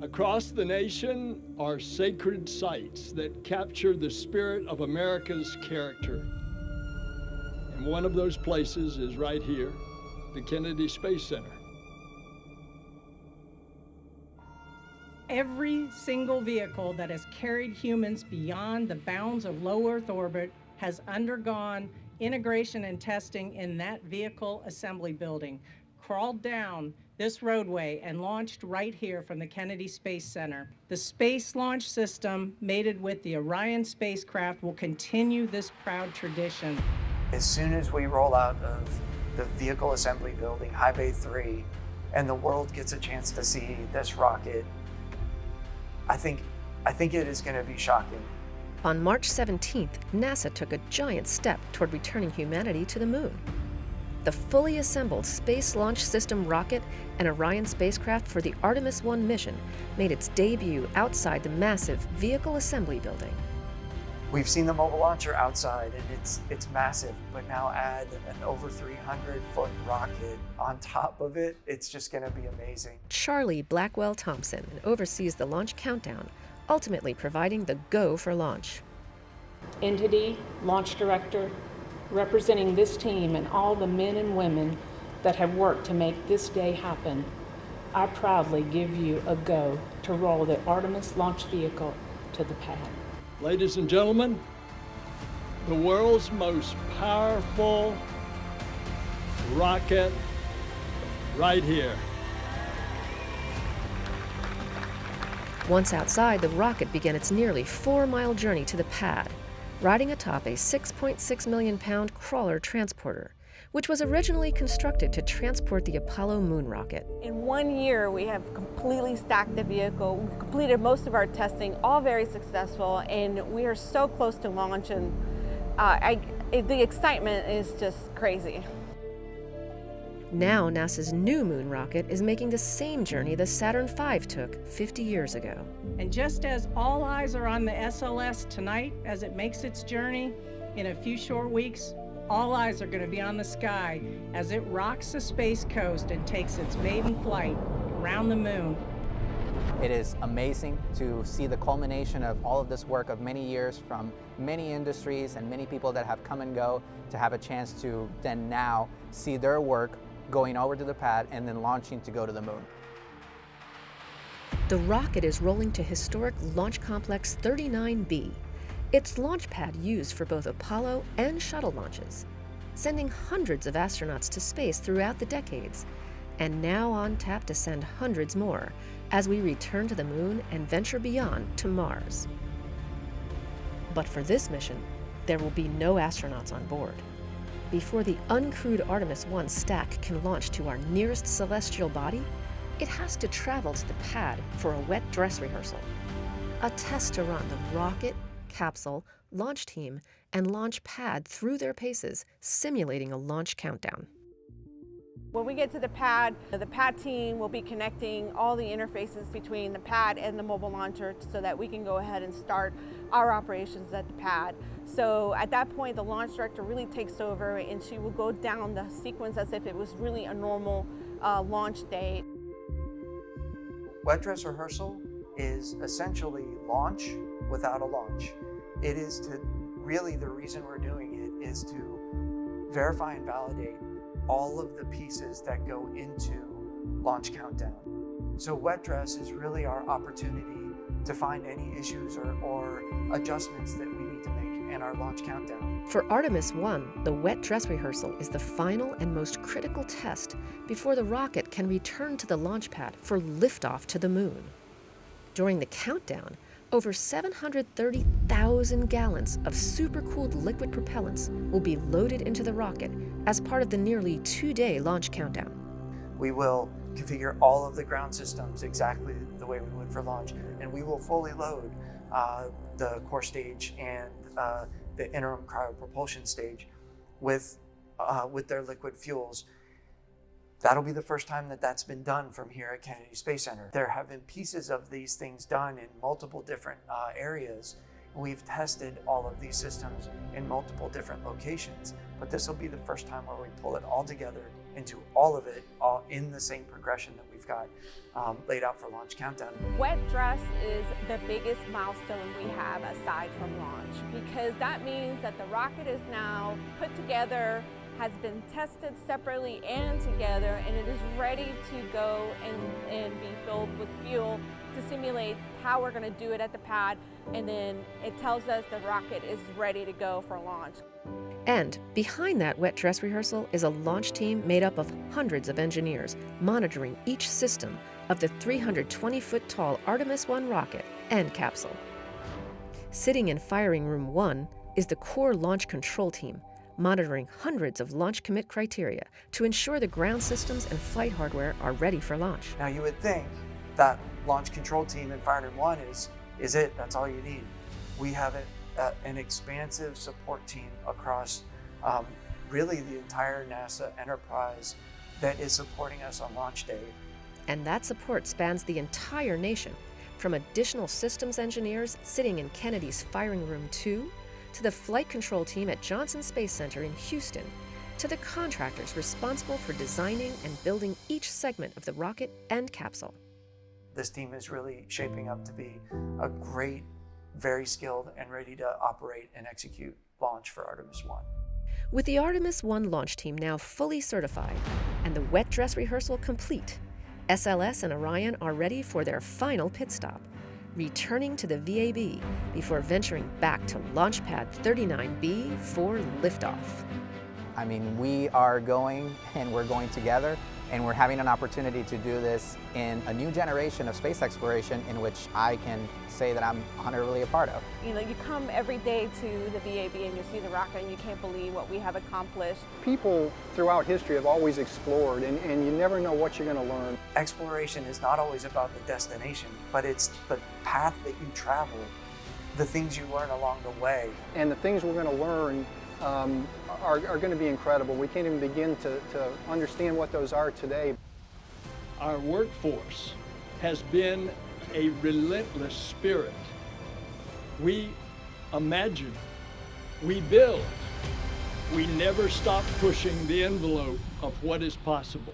Across the nation are sacred sites that capture the spirit of America's character. And one of those places is right here, the Kennedy Space Center. Every single vehicle that has carried humans beyond the bounds of low Earth orbit has undergone integration and testing in that vehicle assembly building, crawled down this roadway and launched right here from the Kennedy Space Center. The Space Launch System, mated with the Orion spacecraft, will continue this proud tradition. As soon as we roll out of the vehicle assembly building, High Bay 3, and the world gets a chance to see this rocket, I think it is going to be shocking. On March 17th, NASA took a giant step toward returning humanity to the moon. The fully assembled Space Launch System rocket and Orion spacecraft for the Artemis 1 mission made its debut outside the massive vehicle assembly building. We've seen the mobile launcher outside, and it's massive, but now add an over 300-foot rocket on top of it, it's just going to be amazing. Charlie Blackwell Thompson oversees the launch countdown, ultimately providing the go for launch. Entity, launch director, representing this team and all the men and women that have worked to make this day happen, I proudly give you a go to roll the Artemis launch vehicle to the pad. Ladies and gentlemen, the world's most powerful rocket right here. Once outside, the rocket began its nearly 4-mile journey to the pad, riding atop a 6.6 million pound crawler transporter, which was originally constructed to transport the Apollo moon rocket. In 1 year, we have completely stacked the vehicle. We've completed most of our testing, all very successful, and we are so close to launch, and the excitement is just crazy. Now NASA's new moon rocket is making the same journey the Saturn V took 50 years ago. And just as all eyes are on the SLS tonight as it makes its journey, in a few short weeks, all eyes are going to be on the sky as it rocks the space coast and takes its maiden flight around the moon. It is amazing to see the culmination of all of this work of many years from many industries and many people that have come and go, to have a chance to then now see their work going over to the pad and then launching to go to the moon. The rocket is rolling to historic Launch Complex 39B. It's launch pad used for both Apollo and shuttle launches, sending hundreds of astronauts to space throughout the decades, and now on tap to send hundreds more as we return to the moon and venture beyond to Mars. But for this mission, there will be no astronauts on board. Before the uncrewed Artemis 1 stack can launch to our nearest celestial body, it has to travel to the pad for a wet dress rehearsal, a test to run the rocket, capsule, launch team, and launch pad through their paces, simulating a launch countdown. When we get to the pad team will be connecting all the interfaces between the pad and the mobile launcher so that we can go ahead and start our operations at the pad. So at that point, the launch director really takes over, and she will go down the sequence as if it was really a normal launch day. Wet dress rehearsal is essentially launch without a launch. It is really the reason we're doing it is to verify and validate all of the pieces that go into launch countdown. So wet dress is really our opportunity to find any issues or adjustments that we need to make in our launch countdown. For Artemis 1, the wet dress rehearsal is the final and most critical test before the rocket can return to the launch pad for liftoff to the moon. During the countdown, over 730,000 gallons of supercooled liquid propellants will be loaded into the rocket as part of the nearly 2-day launch countdown. We will configure all of the ground systems exactly the way we would for launch, and we will fully load the core stage and the interim cryopropulsion stage with their liquid fuels. That'll be the first time that that's been done from here at Kennedy Space Center. There have been pieces of these things done in multiple different areas. We've tested all of these systems in multiple different locations, but this will be the first time where we pull it all together into all of it, all in the same progression that we've got laid out for Launch Countdown. Wet dress is the biggest milestone we have aside from launch, because that means that the rocket is now put together, has been tested separately and together, and it is ready to go and be filled with fuel to simulate how we're going to do it at the pad, and then it tells us the rocket is ready to go for launch. And behind that wet dress rehearsal is a launch team made up of hundreds of engineers monitoring each system of the 320-foot-tall Artemis 1 rocket and capsule. Sitting in firing room 1 is the core launch control team, monitoring hundreds of launch commit criteria to ensure the ground systems and flight hardware are ready for launch. Now you would think that launch control team in firing room 1 is it, that's all you need. We have an expansive support team across really the entire NASA enterprise that is supporting us on launch day. And that support spans the entire nation, from additional systems engineers sitting in Kennedy's firing room 2, to the flight control team at Johnson Space Center in Houston, to the contractors responsible for designing and building each segment of the rocket and capsule. This team is really shaping up to be a great, very skilled and ready to operate and execute launch for Artemis 1. With the Artemis 1 launch team now fully certified and the wet dress rehearsal complete, SLS and Orion are ready for their final pit stop, returning to the VAB before venturing back to Launch Pad 39B for liftoff. I mean, we are going, and we're going together, and we're having an opportunity to do this in a new generation of space exploration in which I can say that I'm honorably a part of. You know, you come every day to the VAB and you see the rocket and you can't believe what we have accomplished. People throughout history have always explored, and you never know what you're going to learn. Exploration is not always about the destination, but it's the path that you travel, the things you learn along the way. And the things we're going to learn are going to be incredible. We can't even begin to understand what those are today. Our workforce has been a relentless spirit. We imagine, we build, we never stop pushing the envelope of what is possible.